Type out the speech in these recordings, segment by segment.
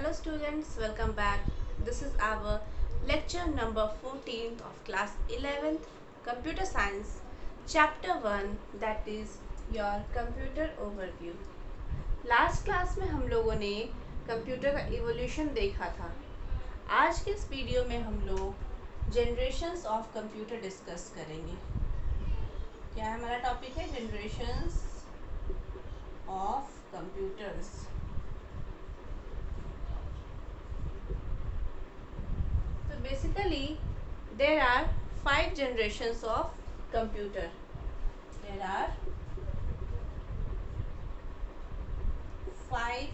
Hello students, welcome back. This is our lecture number 14th of class 11th Computer Science Chapter 1, that is your Computer Overview. Last class में हम लोगों ने computer का evolution देखा था. आज के इस वीडियो में हम लोग जनरेशंस ऑफ कंप्यूटर डिस्कस करेंगे. क्या हमारा टॉपिक है? Generations of computers. Basically, there are 5 generations of computer. There are 5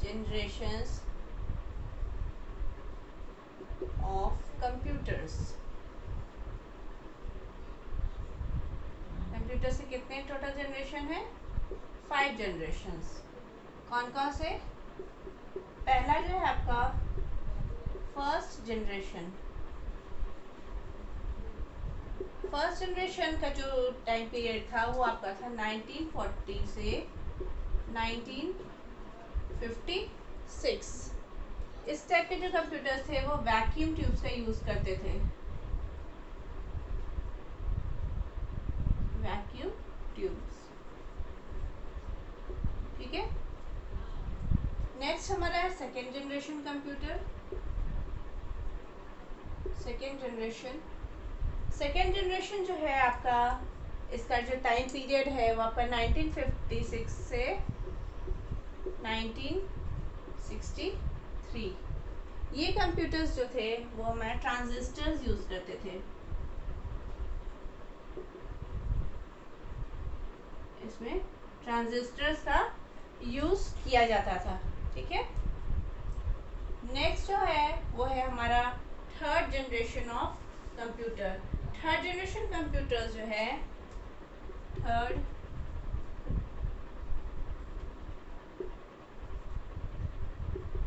generations of computers. Computer से कितने टोटल जनरेशन है? 5 generations. कौन कौन से? पहला जो है आपका फर्स्ट जनरेशन. फर्स्ट जनरेशन का जो टाइम पीरियड था वो आपका था 1940 से 1956. इस टाइप के जो कंप्यूटर्स थे वो वैक्यूम ट्यूब्स का यूज करते थे. Vacuum tubes. ठीक है. नेक्स्ट हमारा है second generation computer. Second generation जो है आपका, इसका जो टाइम पीरियड है वो आपका 1956 से 1963. ये कंप्यूटर्स जो थे वो हमारे ट्रांजिस्टर्स यूज करते थे. इसमें ट्रांजिस्टर्स का यूज किया जाता था. ठीक है. नेक्स्ट जो है वो है हमारा third generation of computer. Third generation computers जो है, थर्ड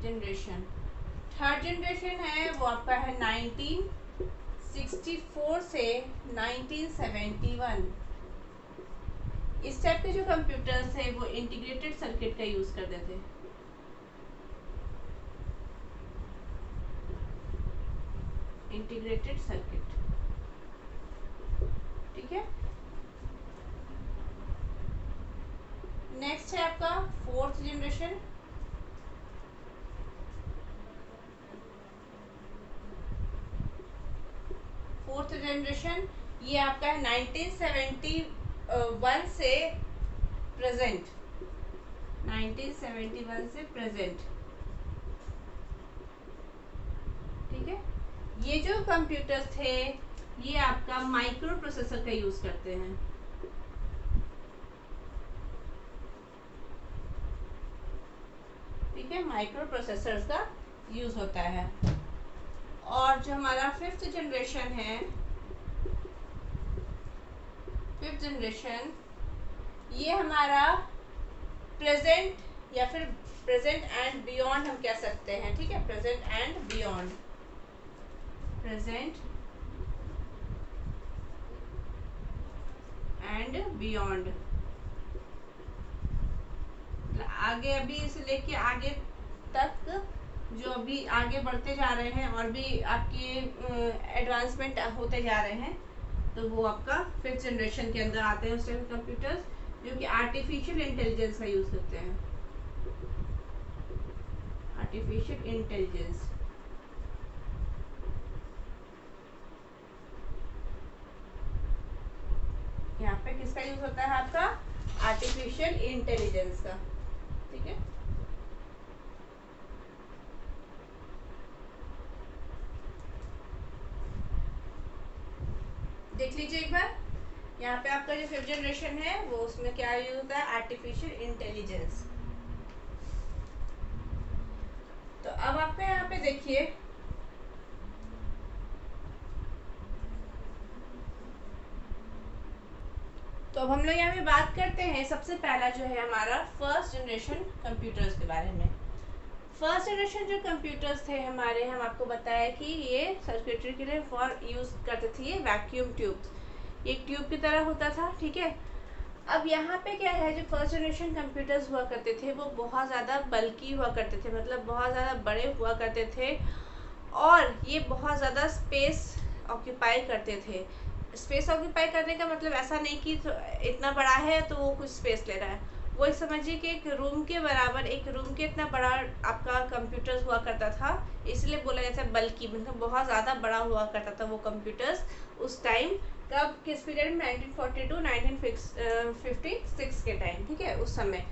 जनरेशन है वो आपका है 1964 से 1971. इस टाइप के जो कंप्यूटर्स थे वो इंटीग्रेटेड सर्किट का यूज करते थे. Integrated circuit. ठीक है. नेक्स्ट है आपका फोर्थ जनरेशन. ये आपका है 1971 से प्रेजेंट. 1971 से प्रेजेंट. ठीक है. ये जो कंप्यूटर्स थे ये आपका माइक्रो प्रोसेसर का यूज करते हैं. ठीक है. माइक्रो प्रोसेसर्स का यूज होता है. और जो हमारा फिफ्थ जनरेशन, ये हमारा प्रेजेंट या फिर प्रेजेंट एंड बियॉन्ड हम कह सकते हैं. ठीक है. Present and beyond. Present and beyond. आगे अभी इसे लेके आगे तक जो अभी आगे बढ़ते जा रहे हैं और भी आपके एडवांसमेंट होते जा रहे हैं, तो वो आपका फिफ्थ जनरेशन के अंदर आते हैं. उस टाइप कंप्यूटर्स जो कि आर्टिफिशियल इंटेलिजेंस का यूज करते हैं. Artificial intelligence. यहाँ पे किसका यूज होता है? आपका आर्टिफिशियल इंटेलिजेंस का. ठीक है. देख लीजिए एक बार. यहाँ पे आपका जो फिफ्थ जनरेशन है वो उसमें क्या यूज होता है? Artificial intelligence. तो अब आपका यहाँ पे देखिए, तो अब हम लोग यहाँ पे बात करते हैं. सबसे पहला जो है हमारा फर्स्ट जनरेशन कंप्यूटर्स के बारे में. फर्स्ट जनरेशन जो कंप्यूटर्स थे हमारे, हम आपको बताया कि ये सर्किटरी के लिए फॉर यूज करते थे. ये वैक्यूम ट्यूब्स. एक ट्यूब की तरह होता था. ठीक है. अब यहाँ पे क्या है, जो फर्स्ट जनरेशन कंप्यूटर्स हुआ करते थे वो बहुत ज़्यादा बल्की हुआ करते थे, मतलब बहुत ज़्यादा बड़े हुआ करते थे और ये बहुत ज़्यादा स्पेस ऑक्यूपाई करते थे। स्पेस ऑक्यूपाई करने का मतलब ऐसा नहीं कि इतना बड़ा है तो वो कुछ स्पेस ले रहा है, वो समझिए कि एक रूम के बराबर, एक रूम के इतना बड़ा आपका कंप्यूटर्स हुआ करता था, इसलिए बोला जाता है बल्कि, मतलब बहुत ज़्यादा बड़ा हुआ करता था वो कंप्यूटर्स उस टाइम। कब, किस पीरियड में? 1942 1956 के टाइम, ठीक है, उस समय।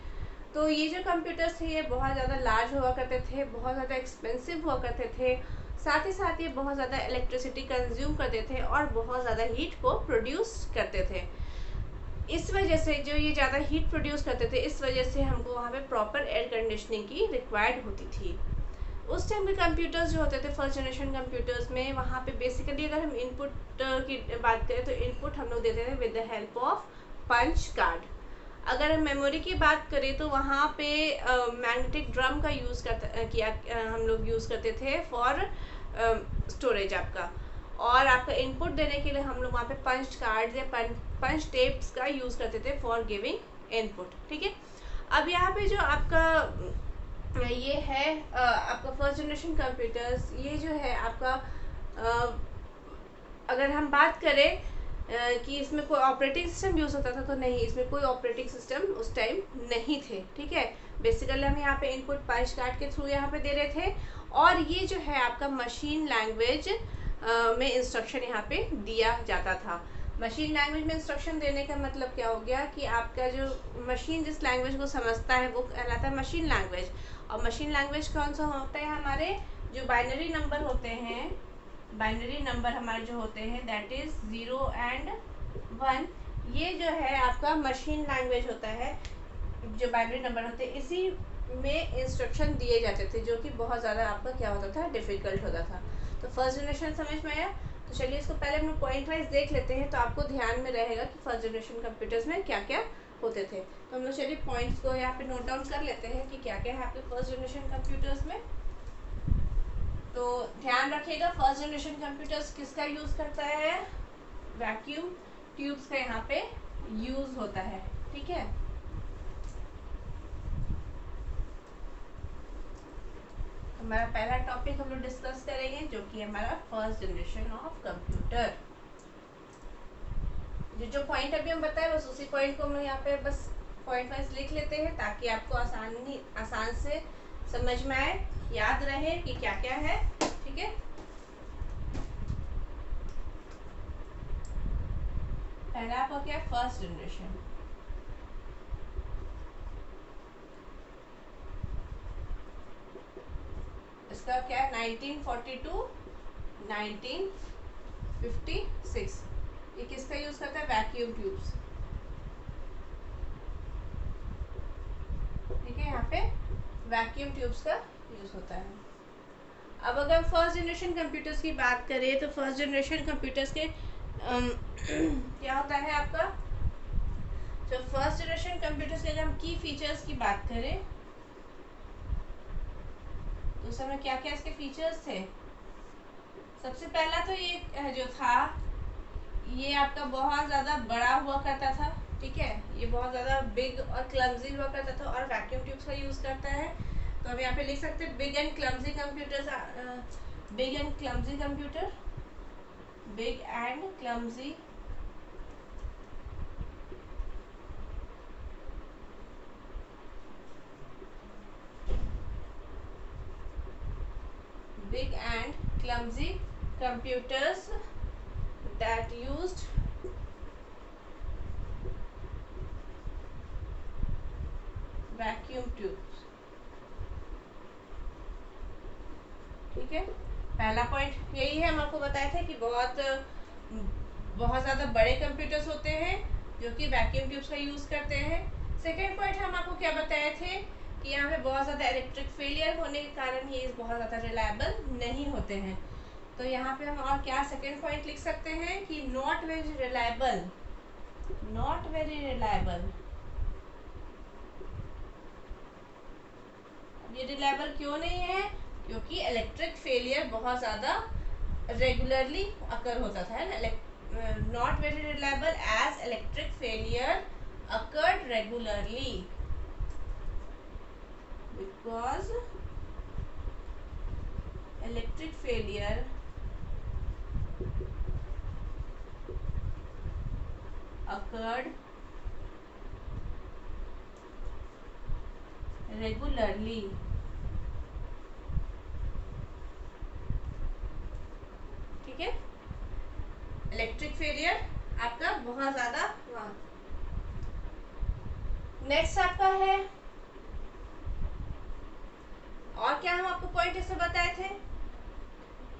तो ये जो कंप्यूटर्स थे ये बहुत ज़्यादा लार्ज हुआ करते थे, बहुत ज़्यादा एक्सपेंसिव हुआ करते थे, साथ ही साथ ये बहुत ज़्यादा इलेक्ट्रिसिटी कंज्यूम करते थे और बहुत ज़्यादा हीट को प्रोड्यूस करते थे। इस वजह से, जो ये ज़्यादा हीट प्रोड्यूस करते थे, इस वजह से हमको वहाँ पे प्रॉपर एयर कंडीशनिंग की रिक्वायर्ड होती थी। उस टाइम के कंप्यूटर्स जो होते थे फर्स्ट जनरेशन कंप्यूटर्स में, वहाँ पे बेसिकली अगर हम इनपुट की बात करें तो इनपुट हम लोग देते थे with the help of punch card. अगर हम मेमोरी की बात करें तो वहाँ पे मैग्नेटिक ड्रम का यूज़ हम लोग यूज़ करते थे फॉर स्टोरेज आपका, और आपका इनपुट देने के लिए हम लोग वहाँ पे पंच कार्ड या पंच टेप्स का यूज़ करते थे फॉर गिविंग इनपुट, ठीक है। अब यहाँ पे जो आपका ये है आपका फर्स्ट जनरेशन कंप्यूटर्स, ये जो है आपका अगर हम बात करें कि इसमें कोई ऑपरेटिंग सिस्टम यूज़ होता था तो नहीं, इसमें कोई ऑपरेटिंग सिस्टम उस टाइम नहीं थे, ठीक है। बेसिकली हम यहाँ पे इनपुट पंच कार्ड के थ्रू यहाँ पे दे रहे थे, और ये जो है आपका मशीन लैंग्वेज में इंस्ट्रक्शन यहाँ पे दिया जाता था। मशीन लैंग्वेज में इंस्ट्रक्शन देने का मतलब क्या हो गया कि आपका जो मशीन जिस लैंग्वेज को समझता है वो कहलाता है मशीन लैंग्वेज। और मशीन लैंग्वेज कौन सा होता है? हमारे जो बाइनरी नंबर होते हैं, बाइनरी नंबर हमारे जो होते हैं दैट इज 0 एंड 1, ये जो है आपका मशीन लैंग्वेज होता है। जो बाइनरी नंबर होते हैं इसी में इंस्ट्रक्शन दिए जाते थे, जो कि बहुत ज़्यादा आपका क्या होता था, डिफ़िकल्ट होता था। तो फर्स्ट जनरेशन समझ में आया। तो चलिए इसको पहले हम लोग पॉइंट वाइज देख लेते हैं, तो आपको ध्यान में रहेगा कि फर्स्ट जनरेशन कंप्यूटर्स में क्या क्या होते थे। तो हम लोग चलिए पॉइंट्स को यहाँ पे नोट डाउन कर लेते हैं कि क्या क्या है आपके फर्स्ट जनरेशन कंप्यूटर्स में। तो ध्यान रखिएगा, फर्स्ट जनरेशन कंप्यूटर्स किसका यूज़ करता है? वैक्यूम ट्यूब्स का यहाँ पे यूज़ होता है, ठीक है। हमारा पहला टॉपिक हम लोग डिस्कस करेंगे जो कि हमारा फर्स्ट जनरेशन ऑफ कंप्यूटर। जो पॉइंट अभी हम बताए बस उसी पॉइंट को हम लोग यहाँ पे बस पॉइंट वाइज लिख लेते हैं, ताकि आपको आसान से समझ में आए, याद रहे कि क्या क्या है, ठीक है। पहला आपका क्या है? First generation. इसका क्या है? 1942 1956। ये किसका यूज करता है? वैक्यूम ट्यूब्स, ठीक है। यहाँ पे वैक्यूम ट्यूब्स का यूज होता है। अब अगर फर्स्ट जनरेशन कंप्यूटर्स की बात करें तो फर्स्ट जनरेशन कंप्यूटर्स के क्या होता है आपका? तो फर्स्ट जनरेशन कंप्यूटर्स के अगर हम की फीचर्स की बात करें तो उस समय क्या क्या इसके फीचर्स थे? सबसे पहला तो ये जो था, ये आपका बहुत ज़्यादा बड़ा हुआ करता था, ठीक है। ये बहुत ज़्यादा बिग और क्लमजी हुआ करता था और वैक्यूम ट्यूब्स का यूज़ करता है। तो हम यहाँ पे लिख सकते हैं big and clumsy computers, big and clumsy computer, big and clumsy big and clumsy computers that used vacuum tubes, ठीक है। पहला पॉइंट यही है, हम आपको बताए थे कि बहुत ज़्यादा बड़े कंप्यूटर्स होते हैं जो कि वैक्यूम ट्यूब्स का यूज़ करते हैं। सेकेंड पॉइंट हम आपको क्या बताए थे कि यहाँ पे बहुत ज़्यादा इलेक्ट्रिक फेलियर होने के कारण ये बहुत ज़्यादा रिलायबल नहीं होते हैं। तो यहाँ पे हम और क्या सेकेंड पॉइंट लिख सकते हैं कि not very reliable, not very reliable. ये रिलायबल क्यों नहीं है? क्योंकि इलेक्ट्रिक फेलियर बहुत ज़्यादा रेगुलरली अकर होता था, not very reliable as electric failure occurred regularly because electric failure occurred regularly. ठीक है, इलेक्ट्रिक फेलियर आपका बहुत ज्यादा हुआ। नेक्स्ट आपका है, और क्या हम आपको पॉइंट इससे बताए थे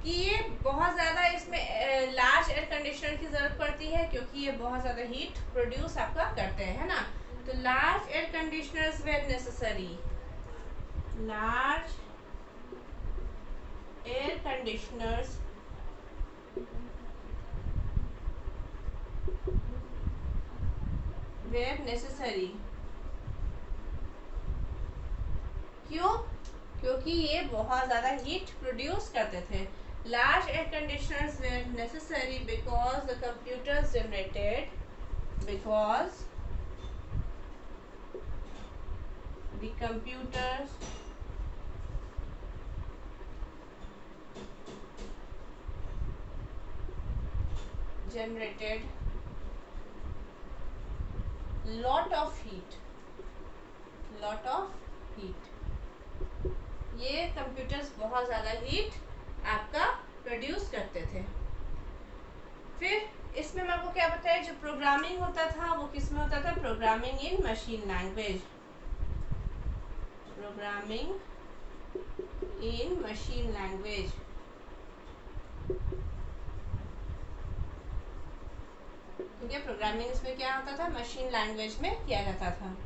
कि ये बहुत ज़्यादा इसमें लार्ज एयर कंडीशनर की ज़रूरत पड़ती है क्योंकि ये बहुत ज़्यादा हीट प्रोड्यूस आपका करते हैं, है ना। तो large air conditioners were necessary, large air conditioners were necessary. क्यों? क्योंकि ये बहुत ज़्यादा हीट प्रोड्यूस करते थे। Large air conditioners were necessary because the computers generated, because the computers generated lot of heat, lot of heat। ये computers बहुत ज़्यादा हीट आपका प्रोड्यूस करते थे। फिर इसमें मैं आपको क्या बताया, जो प्रोग्रामिंग होता था वो किस में होता था, programming in machine language, programming in machine language. ठीक है, प्रोग्रामिंग इसमें क्या होता था, मशीन लैंग्वेज में किया जाता था।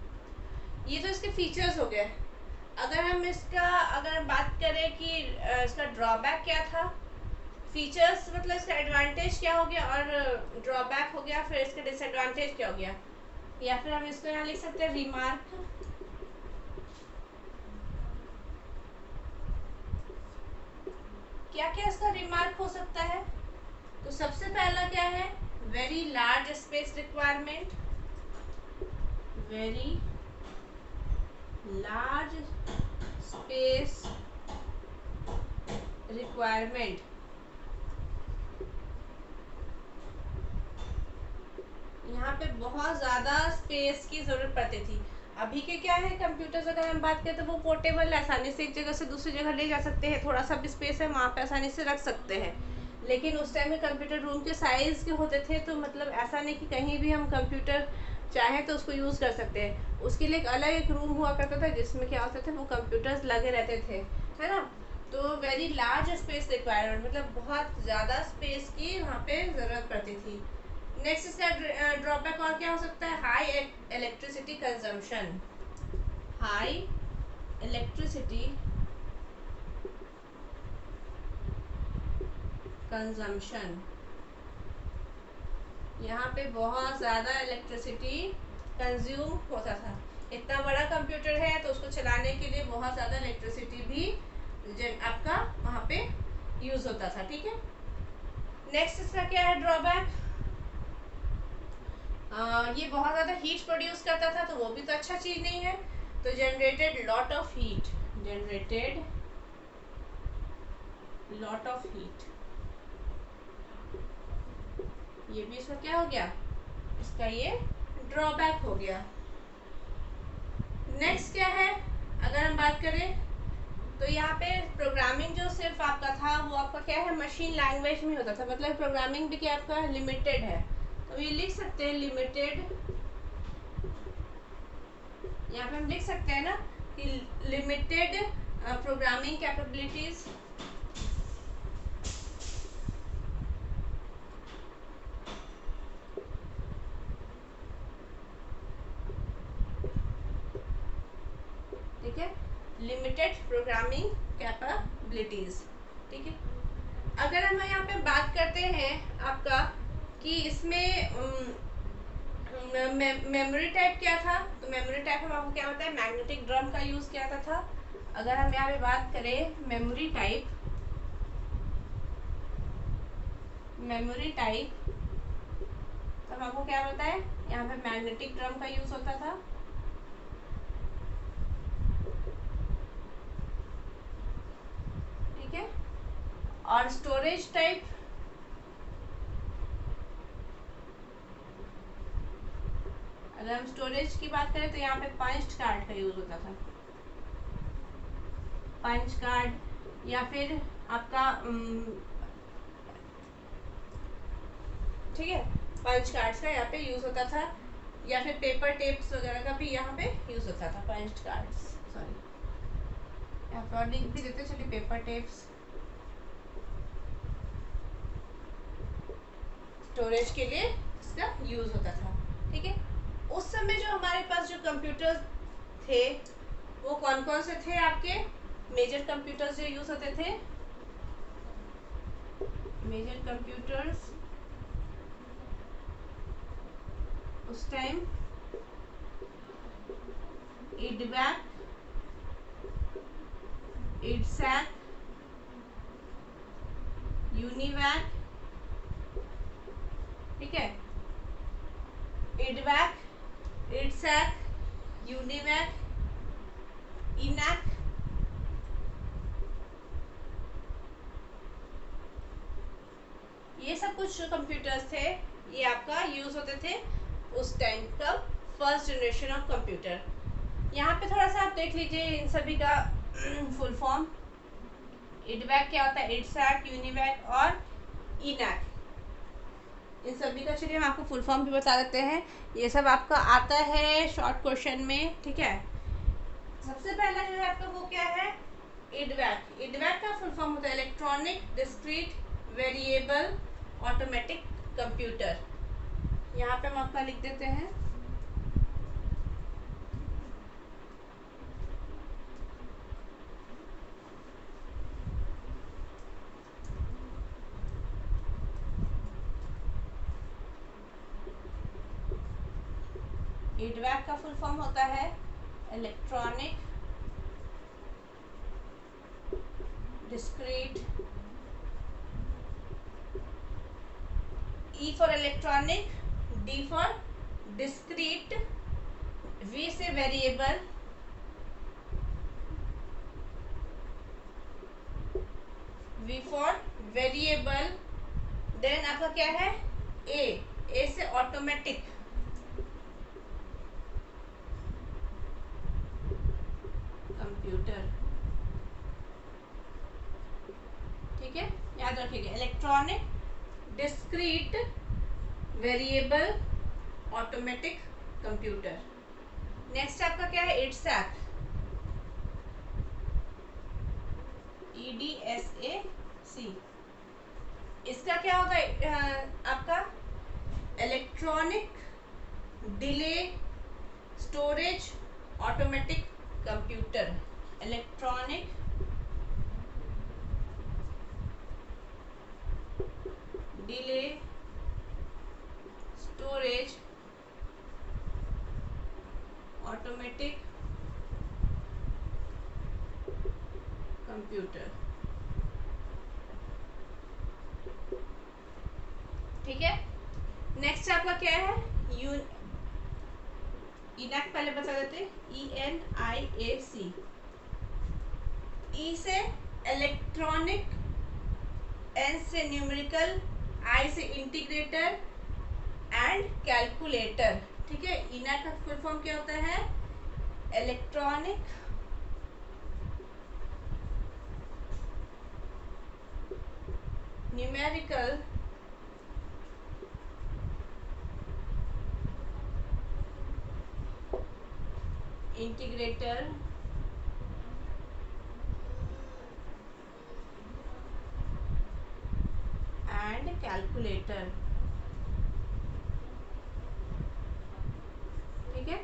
ये तो इसके फीचर्स हो गए। अगर हम बात करें कि इसका ड्रॉबैक क्या था, फीचर्स मतलब इसका एडवांटेज क्या हो गया और ड्रॉबैक हो गया, फिर इसका डिसएडवांटेज क्या हो गया, या फिर हम इसको यहाँ लिख सकते हैं रिमार्क। क्या क्या इसका रिमार्क हो सकता है, तो सबसे पहला क्या है, very large space requirement, very large space requirement. यहाँ पे बहुत ज़्यादा स्पेस की ज़रूरत पड़ती थी। अभी के क्या है, कंप्यूटर्स अगर हम बात करें तो वो पोर्टेबल है, आसानी से एक जगह से दूसरी जगह ले जा सकते हैं, थोड़ा सा भी स्पेस है वहाँ पे आसानी से रख सकते हैं। लेकिन उस टाइम में कंप्यूटर रूम के साइज़ के होते थे, तो मतलब ऐसा नहीं कि कहीं भी हम कंप्यूटर चाहें तो उसको यूज़ कर सकते हैं। उसके लिए एक अलग एक रूम हुआ करता था जिसमें क्या होता था, वो कंप्यूटर्स लगे रहते थे, है ना। तो वेरी लार्ज स्पेस रिक्वायरमेंट मतलब बहुत ज़्यादा स्पेस की वहाँ पे ज़रूरत पड़ती थी। नेक्स्ट इसका ड्रॉबैक और क्या हो सकता है, high electricity consumption, high electricity consumption. यहाँ पे बहुत ज़्यादा इलेक्ट्रिसिटी कंज्यूम होता था। इतना बड़ा कंप्यूटर है तो उसको चलाने के लिए बहुत ज़्यादा इलेक्ट्रिसिटी भी आपका वहाँ पे यूज़ होता था। ठीक है, नेक्स्ट इसका क्या है ड्रॉबैक, ये बहुत ज़्यादा हीट प्रोड्यूस करता था, तो वो भी तो अच्छा चीज़ नहीं है। तो generated lot of heat, generated lot of heat, ये भी इसका क्या हो गया, इसका ये ड्रॉबैक हो गया। नेक्स्ट क्या है, अगर हम बात करें तो यहाँ पे प्रोग्रामिंग जो सिर्फ आपका था वो आपका क्या है, मशीन लैंग्वेज में होता था, मतलब प्रोग्रामिंग भी क्या आपका लिमिटेड है। तो ये लिख सकते हैं लिमिटेड, यहाँ पे हम लिख सकते हैं ना कि लिमिटेड प्रोग्रामिंग कैपेबिलिटीज, ठीक है, लिमिटेड प्रोग्रामिंग कैपेबिलिटीज। ठीक है, अगर हम यहाँ पे बात करते हैं आपका कि इसमें मेमोरी टाइप क्या था, तो मेमोरी टाइप हम आपको क्या बताया, मैग्नेटिक ड्रम का यूज़ किया था। अगर हम यहाँ पे बात करें मेमोरी टाइप, मेमोरी टाइप तो हम आपको क्या बताएं, यहाँ पे मैग्नेटिक ड्रम का यूज होता था। ठीक है, और स्टोरेज टाइप, अगर हम स्टोरेज की बात करें तो यहाँ पे पंच कार्ड का यूज होता था। पंच कार्ड या फिर आपका ठीक है, पंच कार्ड्स का यहाँ पे यूज होता था, या फिर पेपर टेप्स वगैरह का भी यहाँ पे यूज होता था। पंच कार्ड्स, सॉरी यहाँ पे और लिख भी देते, चलिए पेपर टेप्स स्टोरेज के लिए इसका यूज होता था। ठीक है, उस समय जो हमारे पास जो कंप्यूटर्स थे वो कौन कौन से थे आपके? मेजर कंप्यूटर्स जो यूज होते थे, मेजर कंप्यूटर्स उस टाइम इडवैक, इडसैक, यूनिवैक, ठीक है, इडवैक, इडसैक, यूनिवैक, इनैक, ये सब कुछ जो कंप्यूटर्स थे ये आपका यूज होते थे उस टाइम। कब? First generation of computer. यहाँ पे थोड़ा सा आप देख लीजिए इन सभी का फुल फॉर्म। इडवैक क्या होता है? इडसैक, यूनिवैक और इनैक, इन सभी का चलिए हम आपको फुल फॉर्म भी बता देते हैं। ये सब आपका आता है शॉर्ट क्वेश्चन में। ठीक है, सबसे पहला जो है आपका वो क्या है? इडवैक। इडवैक का फुल फॉर्म होता है electronic discrete variable automatic computer. यहाँ पे हम आपका लिख देते हैं इडवैक का फुल फॉर्म होता है electronic discrete, E for electronic, D for discrete, V से variable, V for variable, then आपका क्या है? ए से ऑटोमेटिक, कंप्यूटर। ठीक है, याद रखिएगा electronic discrete variable automatic computer. Next आपका क्या है? इडसैक, EDSAC। इसका क्या होगा आपका? Electronic delay storage automatic computer. Electronic delay storage automatic computer. ठीक है, नेक्स्ट आपका क्या है? इनैक पहले बता देते, ENIAC। ई से इलेक्ट्रॉनिक, एन से न्यूमेरिकल, आई से इंटीग्रेटर एंड कैलकुलेटर। ठीक है, इनैक का फुल फॉर्म क्या होता है? Electronic numerical integrator and calculator. ठीक है,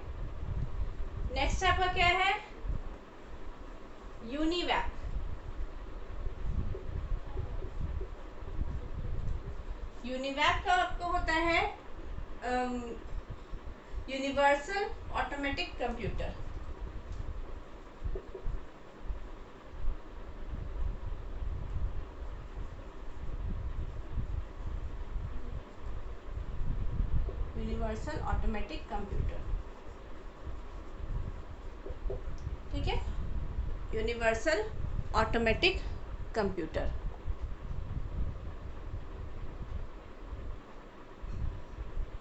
नेक्स्ट आपका क्या है? यूनिवैक। यूनिवैक का आपको होता है universal automatic computer. Universal automatic computer. ठीक है, यूनिवर्सल ऑटोमेटिक कंप्यूटर।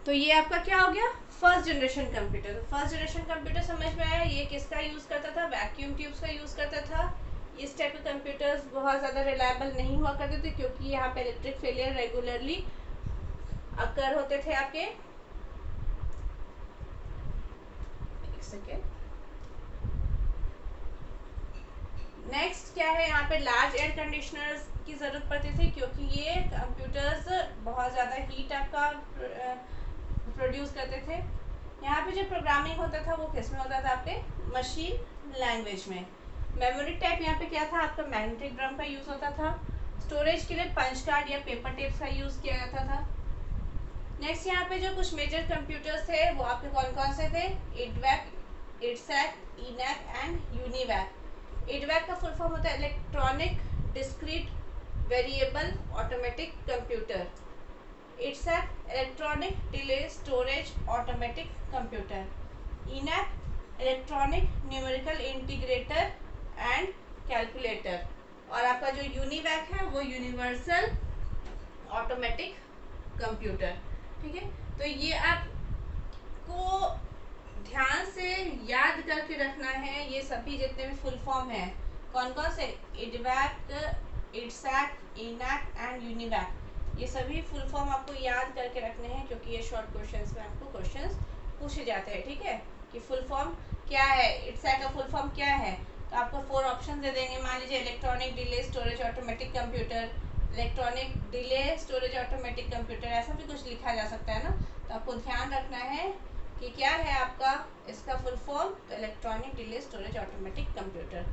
तो ये आपका क्या हो गया, फर्स्ट जनरेशन कंप्यूटर। तो फर्स्ट जनरेशन कंप्यूटर समझ में आया, ये किसका यूज करता था, वैक्यूम ट्यूब्स का यूज करता था। इस टाइप के कंप्यूटर्स बहुत ज़्यादा रिलायबल नहीं हुआ करते थे, क्योंकि यहाँ पे इलेक्ट्रिक फेलियर रेगुलरली अकर होते थे आपके। एक सेकेंड। नेक्स्ट क्या है, यहाँ पे लार्ज एयर कंडीशनर्स की ज़रूरत पड़ती थी, क्योंकि ये कंप्यूटर्स बहुत ज़्यादा हीट आपका प्रोड्यूस करते थे। यहाँ पे जो प्रोग्रामिंग होता था वो किस में होता था, आपके मशीन लैंग्वेज में। मेमोरी टाइप यहाँ पे क्या था, आपका मैग्नेटिक ड्रम का यूज़ होता था। स्टोरेज के लिए पंच कार्ड या पेपर टेप्स का यूज़ किया जाता था। नेक्स्ट यहाँ पे जो कुछ मेजर कंप्यूटर्स थे वो आपके कौन कौन से थे, EDVAC, EDSAC, ENIAC and UNIVAC. EDVAC का फुल फॉर्म होता है electronic discrete variable automatic computer. EDSAC electronic delay storage automatic computer. ENIAC electronic numerical integrator and calculator. और आपका जो यूनिवैक है वो यूनिवर्सल ऑटोमेटिक कंप्यूटर। ठीक है, तो ये आपको ध्यान से याद करके रखना है। ये सभी जितने भी फुल फॉर्म है कौन कौन से, इडवैक, इडसैक, इनैक एंड यूनिवैक, ये सभी फुल फॉर्म आपको याद करके रखने हैं, क्योंकि ये शॉर्ट क्वेश्चंस में आपको क्वेश्चंस पूछे जाते हैं। ठीक है, कि फुल फॉर्म क्या है, इडसैक का फुल फॉर्म क्या है। तो आपको 4 ऑप्शन दे देंगे। मान लीजिए electronic delay storage automatic computer, electronic delay storage automatic computer, ऐसा भी कुछ लिखा जा सकता है ना। तो आपको ध्यान रखना है कि क्या है आपका इसका फुल फॉर्म, तो electronic delay storage automatic computer.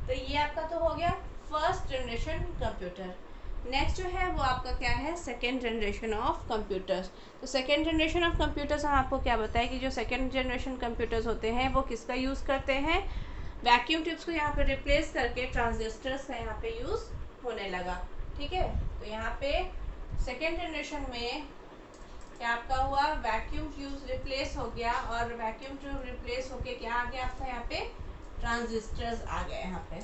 तो ये आपका तो हो गया फर्स्ट जनरेशन कंप्यूटर। नेक्स्ट जो है वो आपका क्या है, सेकेंड जनरेशन ऑफ कंप्यूटर्स। तो सेकेंड जनरेशन ऑफ कंप्यूटर्स हम आपको क्या बताएं कि जो सेकेंड जनरेशन कंप्यूटर्स होते हैं वो किसका यूज़ करते हैं, वैक्यूम ट्यूब्स को यहाँ पे रिप्लेस करके ट्रांजिस्टर्स का यहाँ पे यूज़ होने लगा। ठीक है, तो यहाँ पे सेकेंड जनरेशन में क्या आपका हुआ, वैक्यूम ट्यूब्स रिप्लेस हो गया, और वैक्यूम ट्यूब रिप्लेस होके क्या आ गया आपका यहाँ पे, ट्रांजिस्टर्स आ गए यहाँ पे।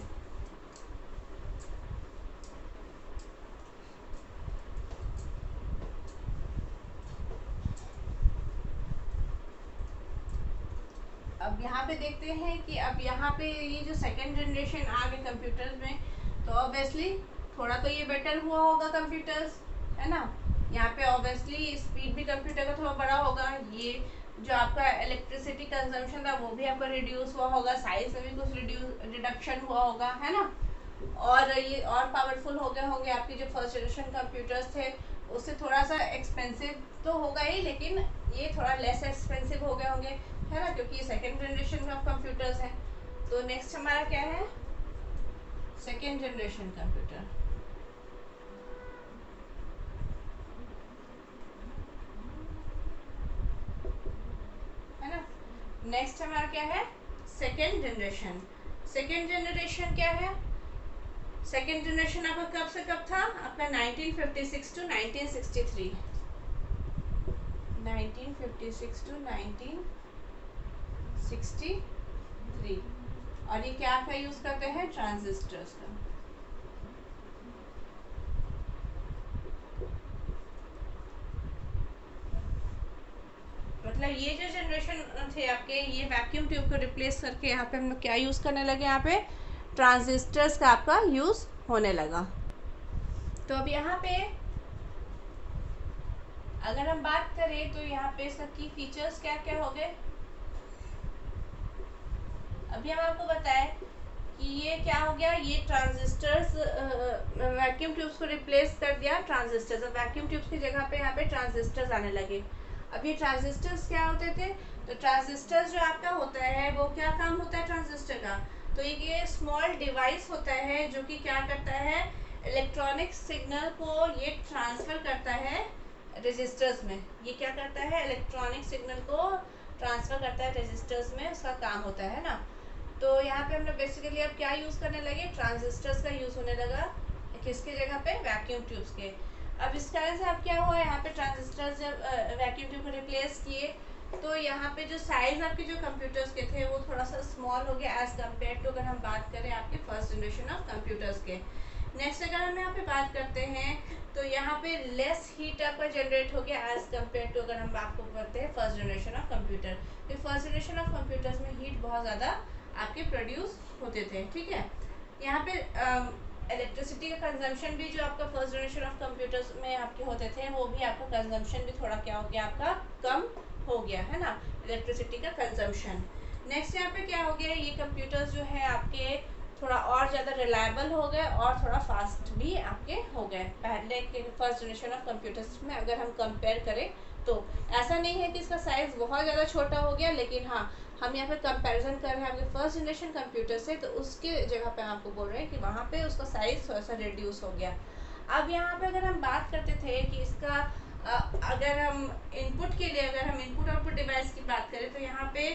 अब यहाँ पे देखते हैं कि अब यहाँ पे ये जो सेकेंड जनरेशन आ गए कंप्यूटर्स में, तो ऑब्वियसली थोड़ा तो ये बेटर हुआ होगा कंप्यूटर्स, है ना। यहाँ पे ऑब्वियसली स्पीड भी कंप्यूटर का थोड़ा बड़ा होगा, ये जो आपका इलेक्ट्रिसिटी कंजम्पशन था वो भी आपका रिड्यूस हुआ होगा, साइज में भी कुछ रिडक्शन हुआ होगा, है ना। और ये और पावरफुल हो गए होंगे। आपके जो फर्स्ट जनरेशन कंप्यूटर्स थे उससे थोड़ा सा एक्सपेंसिव तो होगा ही, लेकिन ये थोड़ा लेस एक्सपेंसिव हो गए होंगे, है ना, क्योंकि ये सेकेंड जनरेशन ऑफ कंप्यूटर्स हैं। तो नेक्स्ट हमारा क्या है, सेकेंड जनरेशन कंप्यूटर, है ना। नेक्स्ट हमारा क्या है, सेकेंड जनरेशन। सेकेंड जनरेशन क्या है, सेकेंड जनरेशन आपका कब से कब था, आपका 1956 टू 1963, 1956 टू 1963। और ये क्या का यूज करते हैं, ट्रांजिस्टर्स का। मतलब ये जो जनरेशन थे आपके, ये वैक्यूम ट्यूब को रिप्लेस करके यहाँ पे हम लोग क्या यूज करने लगे, यहाँ पे ट्रांजिस्टर्स का आपका यूज होने लगा। तो अब यहाँ पे अगर हम बात करें तो यहाँ पे इसका की फीचर्स क्या क्या हो गए। अभी हम आपको बताएं कि ये क्या हो गया, ये ट्रांजिस्टर्स वैक्यूम ट्यूब्स को रिप्लेस कर दिया ट्रांजिस्टर्स। अब वैक्यूम ट्यूब्स की जगह पे यहाँ पे ट्रांजिस्टर्स आने लगे। अब ये ट्रांजिस्टर्स क्या होते थे, तो ट्रांजिस्टर्स जो आपका होता है वो क्या काम होता है ट्रांजिस्टर का, तो ये स्मॉल डिवाइस होता है जो कि क्या करता है, इलेक्ट्रॉनिक सिग्नल को ये ट्रांसफर करता है रजिस्टर्स में। ये क्या करता है, इलेक्ट्रॉनिक सिग्नल को ट्रांसफर करता है रजिस्टर्स में, उसका काम होता है ना। तो यहाँ पे हम लोग बेसिकली अब क्या यूज़ करने लगे, ट्रांजिस्टर्स का यूज़ होने लगा, किसके जगह पे, वैक्यूम ट्यूब्स के। अब इस कारण से अब क्या हुआ, यहाँ पे ट्रांजिस्टर जब वैक्यूम ट्यूब को रिप्लेस किए तो यहाँ पे जो साइज आपके जो कंप्यूटर्स के थे वो थोड़ा सा स्मॉल हो गया एज कम्पेयर टू अगर हम बात करें आपके फर्स्ट जनरेशन ऑफ कंप्यूटर्स के। नेक्स्ट अगर हम यहाँ पे बात करते हैं तो यहाँ पे लेस हीट आपका जनरेट हो गया एज कम्पेयर टू अगर हम आपको बताते हैं फर्स्ट जनरेशन ऑफ कंप्यूटर। तो फर्स्ट जनरेशन ऑफ कंप्यूटर्स में हीट बहुत ज़्यादा आपके प्रोड्यूस होते थे, ठीक है। यहाँ पे इलेक्ट्रिसिटी का कंजम्पशन भी जो आपका फर्स्ट जनरेशन ऑफ कंप्यूटर्स में आपके होते थे वो भी आपका कंजम्पशन भी थोड़ा क्या हो गया आपका कम हो गया है ना, इलेक्ट्रिसिटी का कंजम्पशन। नेक्स्ट यहाँ पे क्या हो गया, ये कंप्यूटर्स जो है आपके थोड़ा और ज़्यादा रिलायबल हो गए और थोड़ा फास्ट भी आपके हो गए पहले के फर्स्ट जनरेशन ऑफ कंप्यूटर्स में अगर हम कंपेयर करें तो। ऐसा नहीं है कि इसका साइज़ बहुत ज़्यादा छोटा हो गया, लेकिन हाँ हम यहाँ पे कंपैरिजन कर रहे हैं आपके फर्स्ट जनरेशन कंप्यूटर से, तो उसके जगह पे आपको बोल रहे हैं कि वहाँ पे उसका साइज़ थोड़ा सा रिड्यूस हो गया। अब यहाँ पे अगर हम बात करते थे कि इसका अगर हम इनपुट के लिए अगर हम इनपुट आउटपुट डिवाइस की बात करें तो यहाँ पे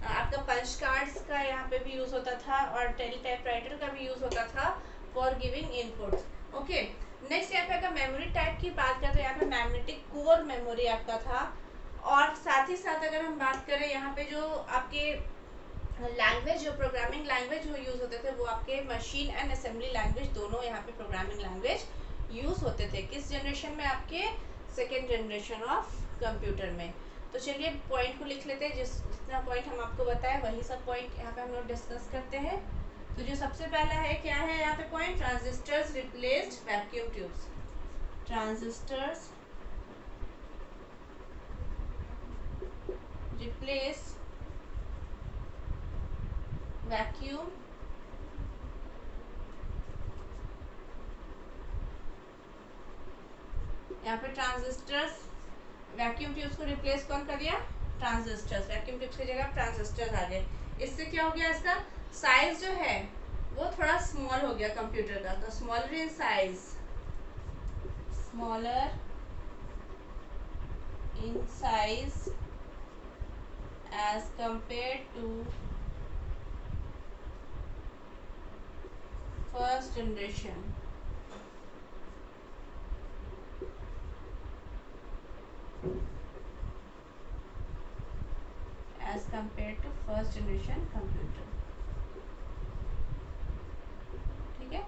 आपका पंच कार्ड्स का यहाँ पे भी यूज़ होता था और टेली टाइपराइटर का भी यूज़ होता था for giving input. Okay, next यहाँ पे अगर मेमोरी टाइप की बात करें तो यहाँ पे मैग्नेटिक कोर मेमोरी आपका था। और साथ ही साथ अगर हम बात करें यहाँ पे जो आपके लैंग्वेज जो प्रोग्रामिंग लैंग्वेज जो यूज़ होते थे वो आपके मशीन एंड असेंबली लैंग्वेज दोनों यहाँ पे प्रोग्रामिंग लैंग्वेज यूज़ होते थे। किस जनरेशन में, आपके सेकेंड जनरेशन ऑफ कंप्यूटर में। तो चलिए पॉइंट को लिख लेते हैं, जितना पॉइंट हम आपको बताएं वही सब पॉइंट यहाँ पे हम लोग डिस्कस करते हैं। तो जो सबसे पहला है क्या है यहाँ पे point, transistors replaced vacuum tubes. Transistors replace vacuum यहाँ पे ट्रांजिस्टर्स वैक्यूम ट्यूब्स को रिप्लेस कौन कर दिया, ट्रांजिस्टर्स। वैक्यूम ट्यूब्स की जगह ट्रांजिस्टर्स आ गए। इससे क्या हो गया, इसका साइज जो है वो थोड़ा स्मॉल हो गया कंप्यूटर का। तो smaller in size, smaller in size as compare to first generation. as compared to first generation computer, ठीक है।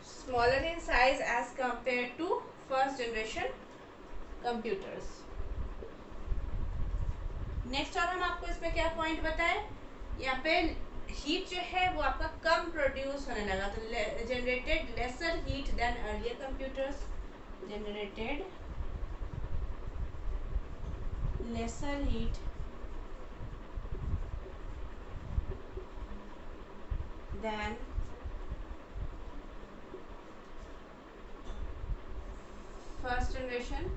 smaller in size as compared to first generation computers। Next और हम आपको इसमें क्या पॉइंट बताएं, यहाँ पे हीट जो है वो आपका कम प्रोड्यूस होने लगा। तो generated lesser heat than earlier computers, generated lesser heat than first generation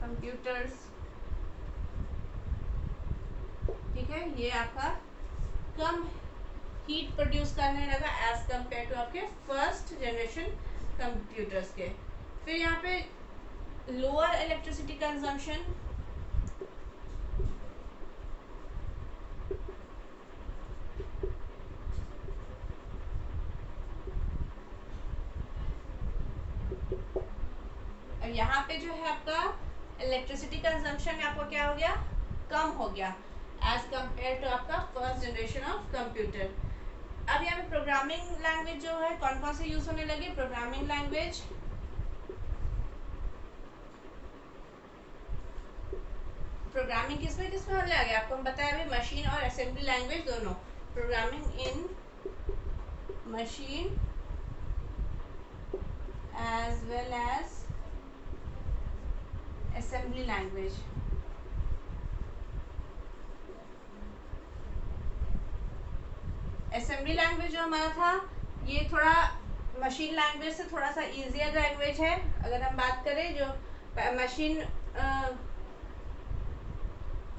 computers, ठीक है। ये आपका कम हीट प्रोड्यूस करने लगा एज कम्पेयर टू आपके फर्स्ट जनरेशन कंप्यूटर्स के। फिर यहाँ पे लोअर इलेक्ट्रिसिटी कंजम्पशन, अब यहाँ पे जो है आपका इलेक्ट्रिसिटी कंजम्पशन में आपको क्या हो गया, कम हो गया एज कम्पेयर टू आपका फर्स्ट जनरेशन ऑफ कंप्यूटर। अब यहाँ पे प्रोग्रामिंग लैंग्वेज जो है कौन कौन से यूज होने लगे, प्रोग्रामिंग लैंग्वेज प्रोग्रामिंग किसमें होने लगे आपको हम बताया अभी, मशीन और असेंबली लैंग्वेज दोनों। Programming in machine as well as assembly language. Assembly language जो हमारा था ये थोड़ा मशीन लैंग्वेज से थोड़ा सा इजियर लैंग्वेज है। अगर हम बात करें जो मशीन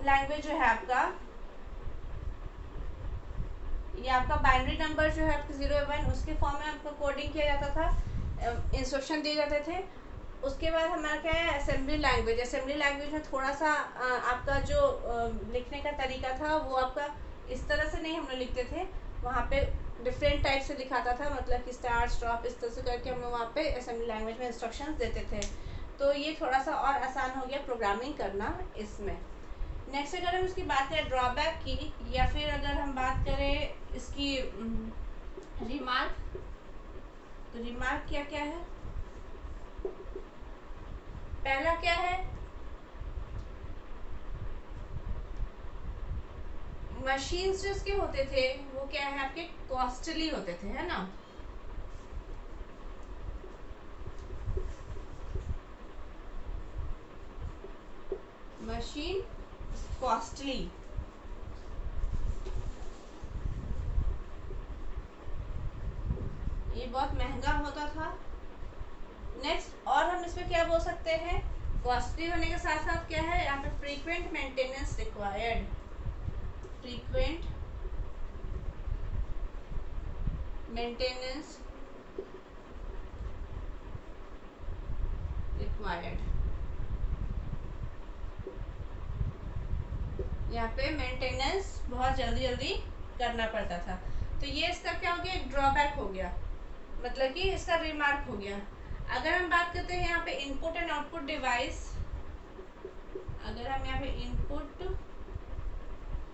लैंग्वेज जो है आपका, ये आपका बाइनरी नंबर जो है आपका 0 1 उसके फॉर्म में आपको कोडिंग किया जाता था, इंस्ट्रक्शन दिए जाते थे। उसके बाद हमारा क्या है, असेंबली लैंग्वेज। असेंबली लैंग्वेज में थोड़ा सा आपका जो लिखने का तरीका था वो आपका इस तरह से नहीं हम लोग लिखते थे, वहाँ पे डिफरेंट टाइप से दिखाता था, मतलब कि स्टार्ट स्टॉप इस तरह से करके हम लोग वहाँ पे असेंबली लैंग्वेज में इंस्ट्रक्शंस देते थे। तो ये थोड़ा सा और आसान हो गया प्रोग्रामिंग करना इसमें। नेक्स्ट अगर हम इसकी बात करें ड्रॉबैक की, या फिर अगर हम बात करें इसकी रिमार्क, तो रिमार्क क्या क्या है। पहला क्या है, मशीन्स जो इसके होते थे वो क्या है आपके कॉस्टली होते थे, है ना। मशीन कॉस्टली, ये बहुत महंगा होता था। नेक्स्ट और हम इसमें क्या बोल सकते हैं, कॉस्टली होने के साथ साथ क्या है यहाँ पे frequent maintenance required, frequent maintenance required. यहाँ पे मेंटेनेंस बहुत जल्दी जल्दी करना पड़ता था। तो ये इसका क्या हो गया, एक ड्रॉबैक हो गया, मतलब कि इसका रिमार्क हो गया। अगर हम बात करते हैं यहाँ पे इनपुट एंड आउटपुट डिवाइस, अगर हम यहाँ पे इनपुट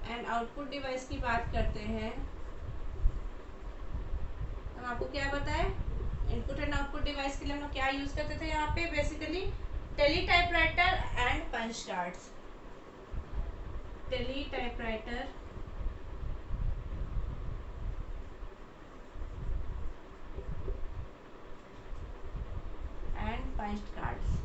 एंड आउटपुट डिवाइस की बात करते हैं, हम आपको क्या बताएं, इनपुट एंड आउटपुट डिवाइस के लिए हम लोग क्या यूज करते थे यहाँ पे, basically tele typewriter and punch cards. Tele typewriter and punch cards.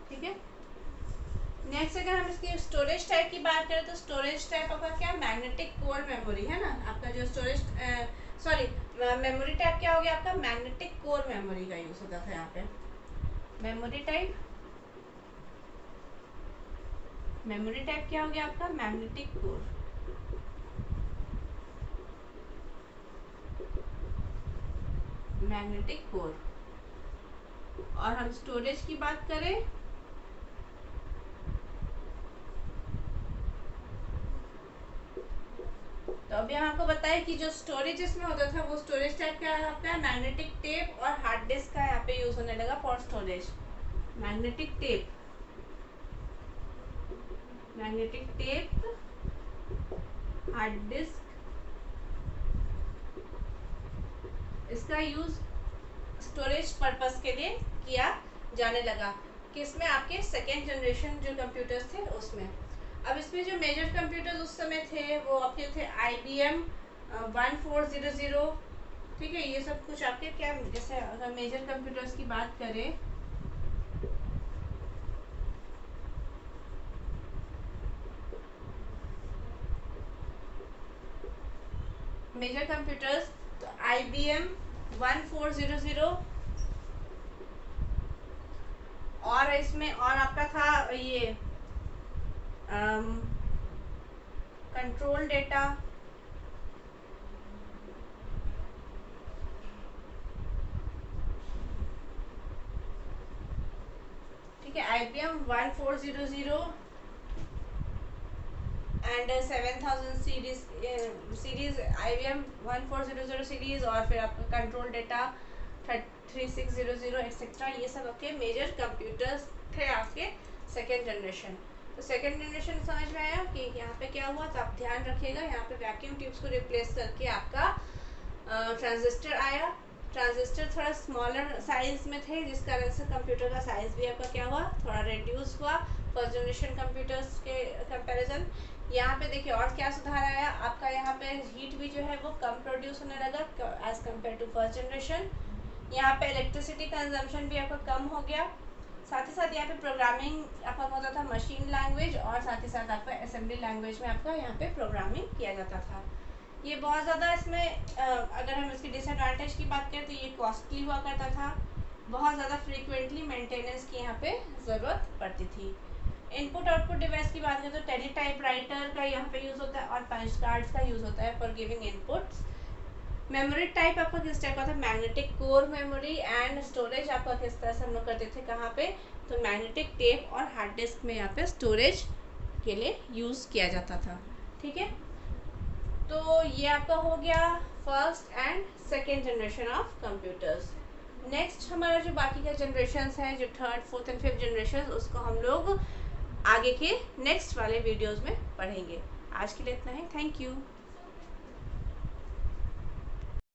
ठीक है। नेक्स्ट अगर हम इसकी स्टोरेज टाइप की बात करें, तो स्टोरेज टाइप आपका क्या, मैग्नेटिक कोर मेमोरी है ना। आपका जो स्टोरेज सॉरी मेमोरी टाइप क्या हो गया आपका, मैग्नेटिक कोर मेमोरी का यूज होता था यहाँ पे। मेमोरी टाइप, मेमोरी टाइप क्या हो गया आपका, मैग्नेटिक कोर। Magnetic core. और हम स्टोरेज की बात करें, तो अभी हम आपको बताएं कि जो स्टोरेज इसमें होता था वो स्टोरेज टाइप क्या है आपका, मैग्नेटिक टेप और हार्ड डिस्क का यहाँ पे यूज होने लगा for storage. Magnetic tape, magnetic tape, hard disk, इसका यूज स्टोरेज पर्पस के लिए किया जाने लगा। किसमें, आपके सेकेंड जनरेशन जो कंप्यूटर्स थे उसमें। अब इसमें जो मेजर कंप्यूटर्स उस समय थे वो आपके थे IBM 1400। ठीक है, ये सब कुछ आपके क्या, जैसे अगर मेजर कंप्यूटर्स की बात करें, मेजर कंप्यूटर्स तो IBM 1400, और इसमें और आपका था ये कंट्रोल डेटा। ठीक है, IBM 1400 and 7000 series IBM 1400 series, और फिर आपका कंट्रोल डेटा 3600 एक्सेट्रा, ये सब आपके मेजर कंप्यूटर्स थे आपके सेकेंड जनरेशन। तो सेकेंड जनरेशन समझ में आया कि यहाँ पे क्या हुआ, तो आप ध्यान रखिएगा, यहाँ पे वैक्यूम ट्यूब्स को रिप्लेस करके आपका ट्रांजिस्टर आया। ट्रांजिस्टर थोड़ा स्मॉलर साइज में थे, जिस कारण से कंप्यूटर का साइज भी आपका क्या हुआ, थोड़ा रिड्यूस हुआ फर्स्ट जनरेशन कंप्यूटर्स के कंपैरिजन। यहाँ पे देखिए और क्या सुधार आया आपका, यहाँ पे हीट भी जो है वो कम प्रोड्यूस होने लगा as compare to first generation. यहाँ पे इलेक्ट्रिसिटी कंजम्पशन भी आपका कम हो गया। साथ ही साथ यहाँ पे प्रोग्रामिंग आपका होता था मशीन लैंग्वेज, और साथ ही साथ आपका असेंबली लैंग्वेज में आपका यहाँ पे प्रोग्रामिंग किया जाता था। ये बहुत ज़्यादा इसमें अगर हम इसकी डिसएडवांटेज की बात करें तो ये कॉस्टली हुआ करता था, बहुत ज़्यादा फ्रीक्वेंटली मेंटेनेंस की यहाँ पे ज़रूरत पड़ती थी। इनपुट आउटपुट डिवाइस की बात करें तो टेली टाइपराइटर का यहाँ पे यूज़ होता है, और पंच कार्ड्स का यूज़ होता है for giving inputs. Memory type आपका किस टाइप का था, magnetic core memory, and storage आपका किस तरह से हम लोग करते थे कहाँ पे, तो मैग्नेटिक टेप और हार्ड डिस्क में यहाँ पे स्टोरेज के लिए यूज़ किया जाता था। ठीक है, तो ये आपका हो गया first and second generation of computers. Next हमारा जो बाकी का जनरेशन है, जो third fourth and fifth generation, उसको हम लोग आगे के नेक्स्ट वाले वीडियोस में पढ़ेंगे। आज के लिए इतना ही, थैंक यू।